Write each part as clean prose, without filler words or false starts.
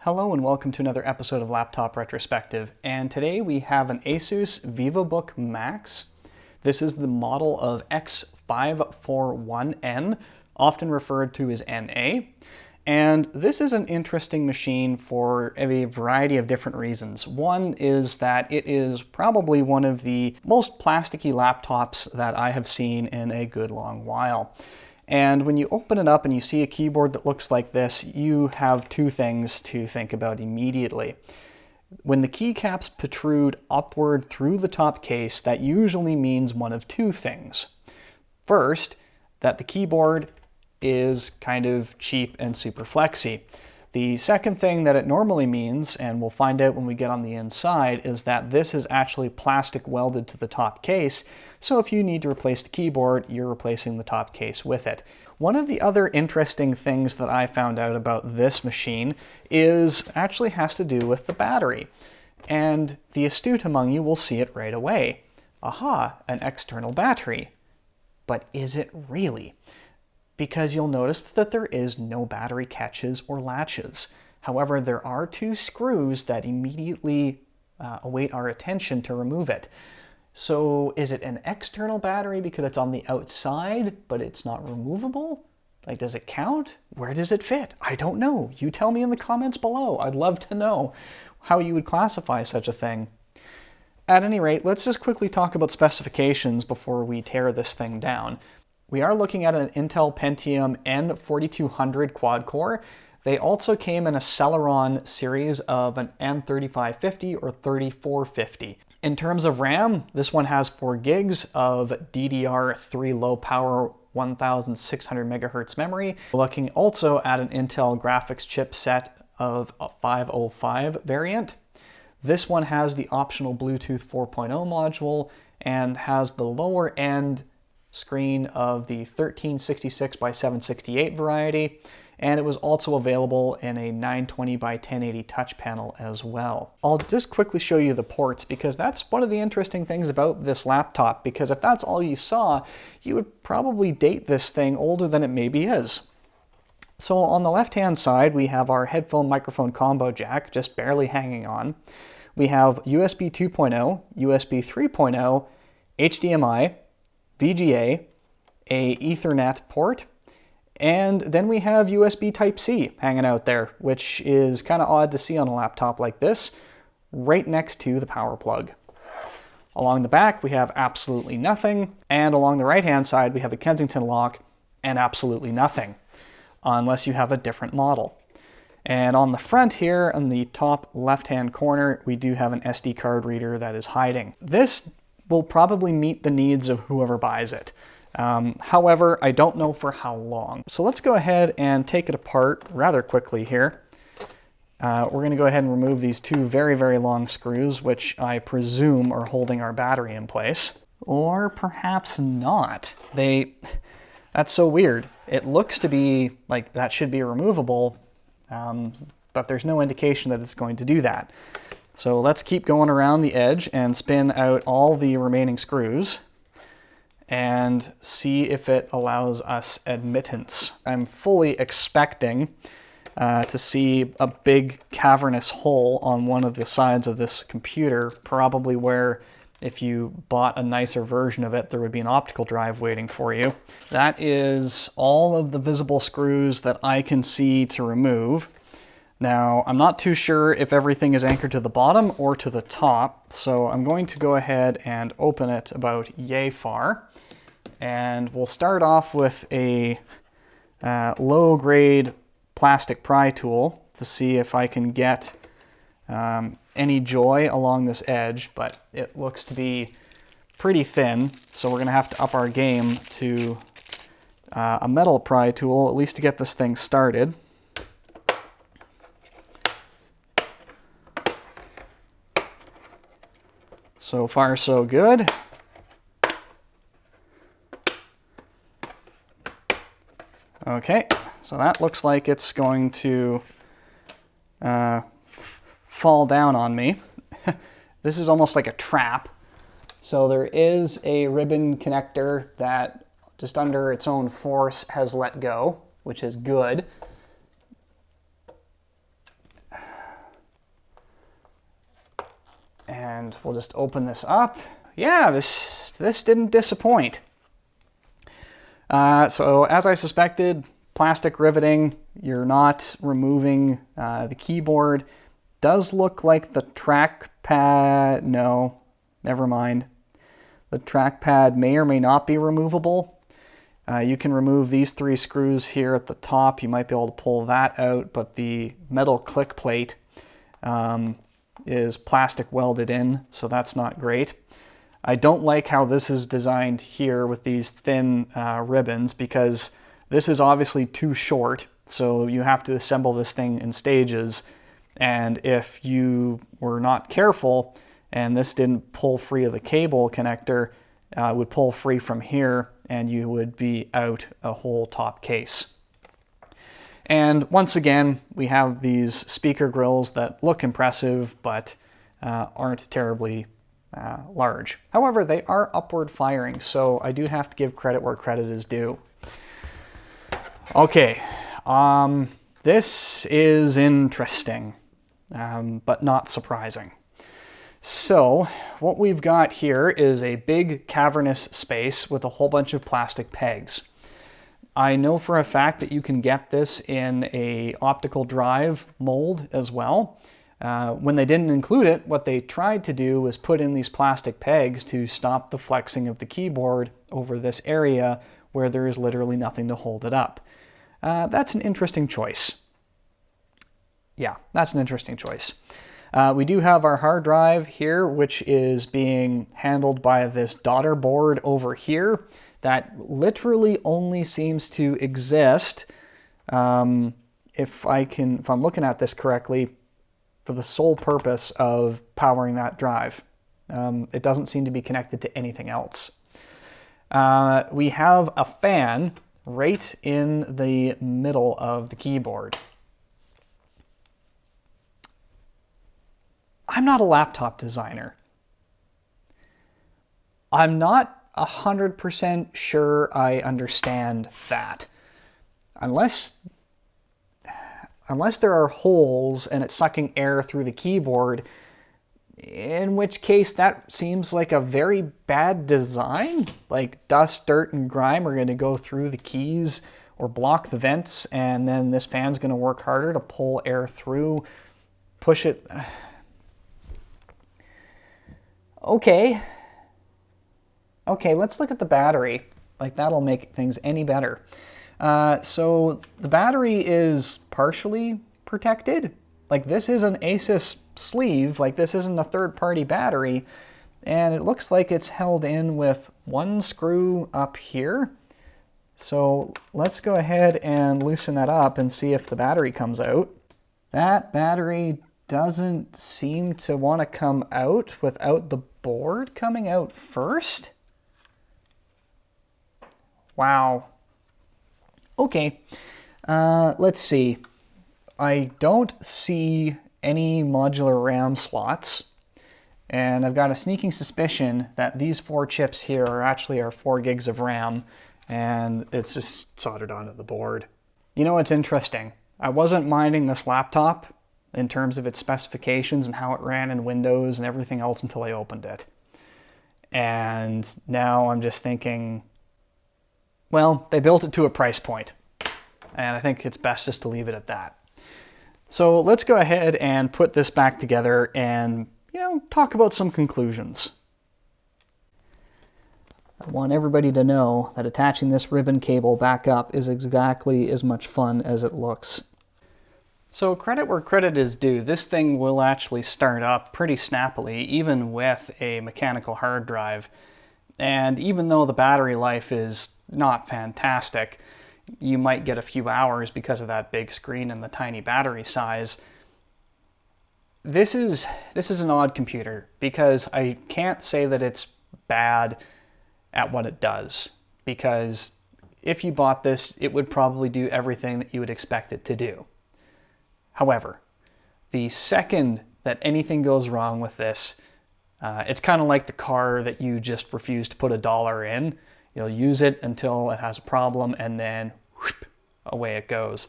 Hello and welcome to another episode of Laptop Retrospective, and today we have an ASUS VivoBook Max. This is the model of X541N, often referred to as NA, and this is an interesting machine for a variety of different reasons. One is that it is probably one of the most plasticky laptops that I have seen in a good long while. And when you open it up and you see a keyboard that looks like this, you have two things to think about immediately. When the keycaps protrude upward through the top case, that usually means one of two things. First, that the keyboard is kind of cheap and super flexy. The second thing that it normally means, and we'll find out when we get on the inside, is that this is actually plastic welded to the top case, so if you need to replace the keyboard, you're replacing the top case with it. One of the other interesting things that I found out about this machine actually has to do with the battery. And the astute among you will see it right away. Aha, an external battery. But is it really? Because you'll notice that there is no battery catches or latches. However, there are two screws that immediately await our attention to remove it. So is it an external battery because it's on the outside, but it's not removable? Like, does it count? Where does it fit? I don't know. You tell me in the comments below. I'd love to know how you would classify such a thing. At any rate, let's just quickly talk about specifications before we tear this thing down. We are looking at an Intel Pentium N4200 quad-core. They also came in a Celeron series of an N3550 or 3450. In terms of RAM, this one has 4 gigs of DDR3 low-power 1600 megahertz memory. We're looking also at an Intel graphics chipset of a 505 variant. This one has the optional Bluetooth 4.0 module and has the lower end screen of the 1366 by 768 variety, and it was also available in a 920 by 1080 touch panel as well. I'll just quickly show you the ports because that's one of the interesting things about this laptop, because if that's all you saw, you would probably date this thing older than it maybe is. So on the left hand side we have our headphone microphone combo jack just barely hanging on. We have USB 2.0, USB 3.0, HDMI, VGA, a Ethernet port, and then we have USB Type-C hanging out there, which is kind of odd to see on a laptop like this, right next to the power plug. Along the back we have absolutely nothing, and along the right hand side we have a Kensington lock and absolutely nothing, unless you have a different model. And on the front here, on the top left hand corner, we do have an SD card reader that is hiding. This will probably meet the needs of whoever buys it. However, I don't know for how long. So let's go ahead and take it apart rather quickly here. We're going to go ahead and remove these two very, very long screws, which I presume are holding our battery in place. Or perhaps not. That's so weird. It looks to be like that should be removable, but there's no indication that it's going to do that. So let's keep going around the edge and spin out all the remaining screws and see if it allows us admittance. I'm fully expecting to see a big cavernous hole on one of the sides of this computer, probably where if you bought a nicer version of it, there would be an optical drive waiting for you. That is all of the visible screws that I can see to remove. Now, I'm not too sure if everything is anchored to the bottom or to the top, so I'm going to go ahead and open it about yay far. And we'll start off with a low-grade plastic pry tool to see if I can get any joy along this edge, but it looks to be pretty thin, so we're going to have to up our game to a metal pry tool, at least to get this thing started. So far, so good. Okay, so that looks like it's going to fall down on me. This is almost like a trap. So there is a ribbon connector that just under its own force has let go, which is good. And we'll just open this up. Yeah, this didn't disappoint. So as I suspected, plastic riveting, you're not removing the keyboard. Does look like the trackpad, no, never mind. The trackpad may or may not be removable. You can remove these 3 screws here at the top. You might be able to pull that out, but the metal click plate is plastic welded in, so that's not great. I don't like how this is designed here with these thin ribbons, because this is obviously too short, so you have to assemble this thing in stages, and if you were not careful and this didn't pull free of the cable connector, it would pull free from here and you would be out a whole top case. And once again, we have these speaker grills that look impressive but aren't terribly large. However, they are upward firing, so I do have to give credit where credit is due. Okay, this is interesting, but not surprising. So what we've got here is a big cavernous space with a whole bunch of plastic pegs. I know for a fact that you can get this in a optical drive mold as well. When they didn't include it, what they tried to do was put in these plastic pegs to stop the flexing of the keyboard over this area where there is literally nothing to hold it up. That's an interesting choice. Yeah, that's an interesting choice. We do have our hard drive here, which is being handled by this daughter board over here that literally only seems to exist, if I'm looking at this correctly, for the sole purpose of powering that drive. It doesn't seem to be connected to anything else. We have a fan right in the middle of the keyboard. I'm not a laptop designer. I'm not 100% sure I understand that. Unless there are holes and it's sucking air through the keyboard, in which case that seems like a very bad design. Like dust, dirt, and grime are going to go through the keys or block the vents, and then this fan's going to work harder to pull air through, push it. Okay, let's look at the battery. Like, that'll make things any better. So the battery is partially protected. Like, this is an ASUS sleeve, like this isn't a third-party battery, and it looks like it's held in with one screw up here. So let's go ahead and loosen that up and see if the battery comes out. That battery doesn't seem to want to come out without the board coming out first. Wow. Okay, let's see. I don't see any modular RAM slots, and I've got a sneaking suspicion that these 4 chips here are actually our 4 gigs of RAM, and it's just soldered onto the board. You know what's interesting? I wasn't minding this laptop in terms of its specifications and how it ran in Windows and everything else until I opened it. And now I'm just thinking, well, they built it to a price point, and I think it's best just to leave it at that. So let's go ahead and put this back together and, talk about some conclusions. I want everybody to know that attaching this ribbon cable back up is exactly as much fun as it looks. So credit where credit is due, this thing will actually start up pretty snappily, even with a mechanical hard drive. And even though the battery life is not fantastic, you might get a few hours because of that big screen and the tiny battery size. This is an odd computer, because I can't say that it's bad at what it does, because if you bought this, it would probably do everything that you would expect it to do. However, the second that anything goes wrong with this, it's kind of like the car that you just refuse to put $1 in. You'll use it until it has a problem, and then whoop, away it goes.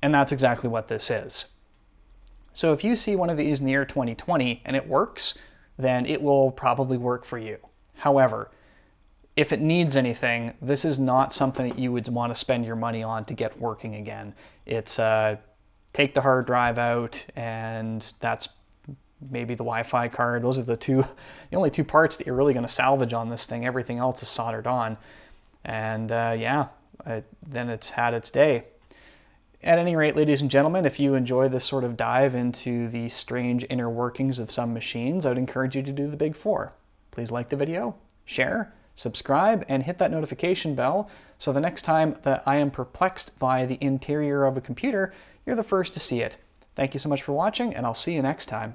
And that's exactly what this is. So if you see one of these in the year 2020 and it works, then it will probably work for you. However, if it needs anything, this is not something that you would want to spend your money on to get working again. It's take the hard drive out, and that's maybe the Wi-Fi card. Those are the only two parts that you're really going to salvage on this thing. Everything else is soldered on. And then it's had its day. At any rate, ladies and gentlemen, if you enjoy this sort of dive into the strange inner workings of some machines, I would encourage you to do the big four. Please like the video, share, subscribe, and hit that notification bell so the next time that I am perplexed by the interior of a computer, you're the first to see it. Thank you so much for watching, and I'll see you next time.